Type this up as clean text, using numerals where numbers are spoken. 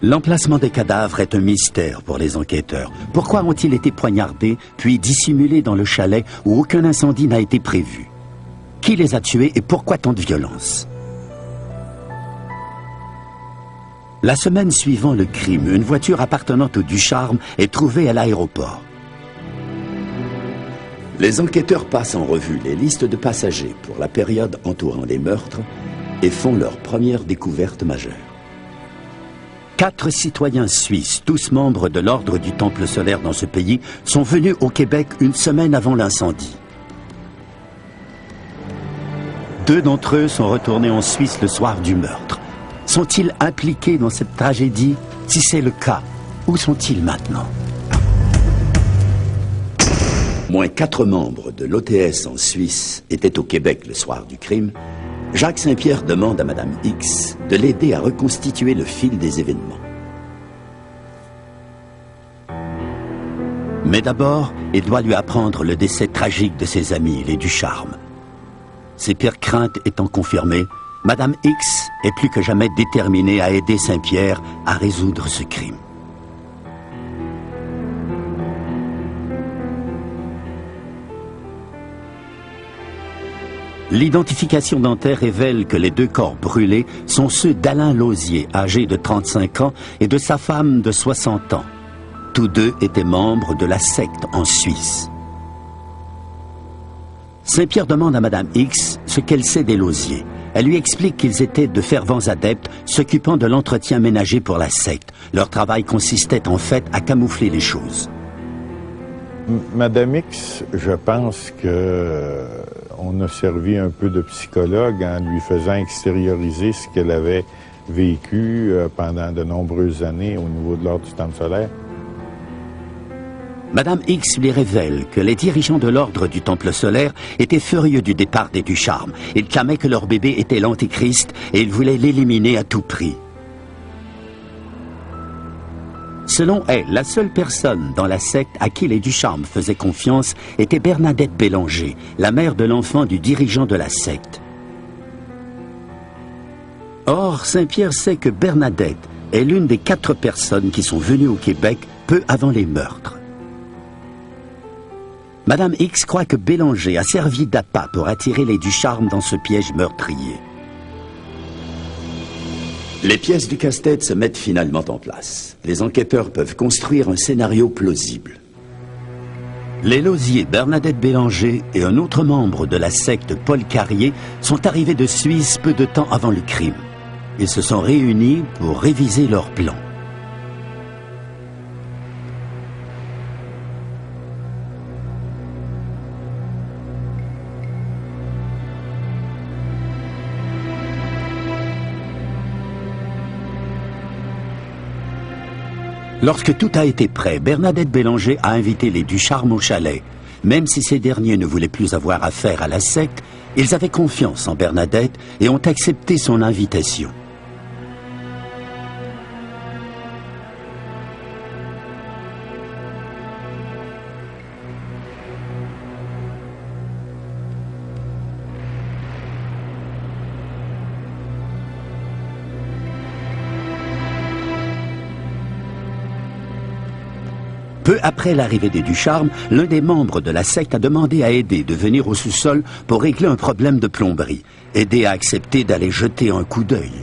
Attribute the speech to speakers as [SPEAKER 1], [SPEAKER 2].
[SPEAKER 1] L'emplacement des cadavres est un mystère pour les enquêteurs. Pourquoi ont-ils été poignardés, puis dissimulés dans le chalet où aucun incendie n'a été prévu? Qui les a tués et pourquoi tant de violence? La semaine suivant le crime, une voiture appartenant au Ducharme est trouvée à l'aéroport. Les enquêteurs passent en revue les listes de passagers pour la période entourant les meurtres et font leur première découverte majeure. 4 citoyens suisses, tous membres de l'Ordre du Temple solaire dans ce pays, sont venus au Québec une semaine avant l'incendie. 2 d'entre eux sont retournés en Suisse le soir du meurtre. Sont-ils impliqués dans cette tragédie? Si c'est le cas, où sont-ils maintenant? Moins 4 membres de l'OTS en Suisse étaient au Québec le soir du crime. Jacques Saint-Pierre demande à Madame X de l'aider à reconstituer le fil des événements. Mais d'abord, il doit lui apprendre le décès tragique de ses amis, les Ducharme. Ses pires craintes étant confirmées, Madame X est plus que jamais déterminée à aider Saint-Pierre à résoudre ce crime. L'identification dentaire révèle que les 2 corps brûlés sont ceux d'Alain Lausier, âgé de 35 ans, et de sa femme de 60 ans. Tous 2 étaient membres de la secte en Suisse. Saint-Pierre demande à Madame X ce qu'elle sait des Lausier. Elle lui explique qu'ils étaient de fervents adeptes s'occupant de l'entretien ménager pour la secte. Leur travail consistait en fait à camoufler les choses.
[SPEAKER 2] Madame X, je pense que on a servi un peu de psychologue en lui faisant extérioriser ce qu'elle avait vécu pendant de nombreuses années au niveau de l'Ordre du Temple solaire.
[SPEAKER 1] Madame X lui révèle que les dirigeants de l'Ordre du Temple solaire étaient furieux du départ des Ducharme. Ils clamaient que leur bébé était l'Antéchrist et ils voulaient l'éliminer à tout prix. Selon elle, la seule personne dans la secte à qui les Ducharme faisaient confiance était Bernadette Bélanger, la mère de l'enfant du dirigeant de la secte. Or, Saint-Pierre sait que Bernadette est l'une des 4 personnes qui sont venues au Québec peu avant les meurtres. Madame X croit que Bélanger a servi d'appât pour attirer les Ducharme dans ce piège meurtrier. Les pièces du casse-tête se mettent finalement en place. Les enquêteurs peuvent construire un scénario plausible. Les Lausier, Bernadette Bélanger et un autre membre de la secte, Paul Carrier, sont arrivés de Suisse peu de temps avant le crime. Ils se sont réunis pour réviser leur plan. Lorsque tout a été prêt, Bernadette Bélanger a invité les Ducharme au chalet. Même si ces derniers ne voulaient plus avoir affaire à la secte, ils avaient confiance en Bernadette et ont accepté son invitation. Peu après l'arrivée des Ducharme, l'un des membres de la secte a demandé à Aidé de venir au sous-sol pour régler un problème de plomberie. Aidé a accepté d'aller jeter un coup d'œil.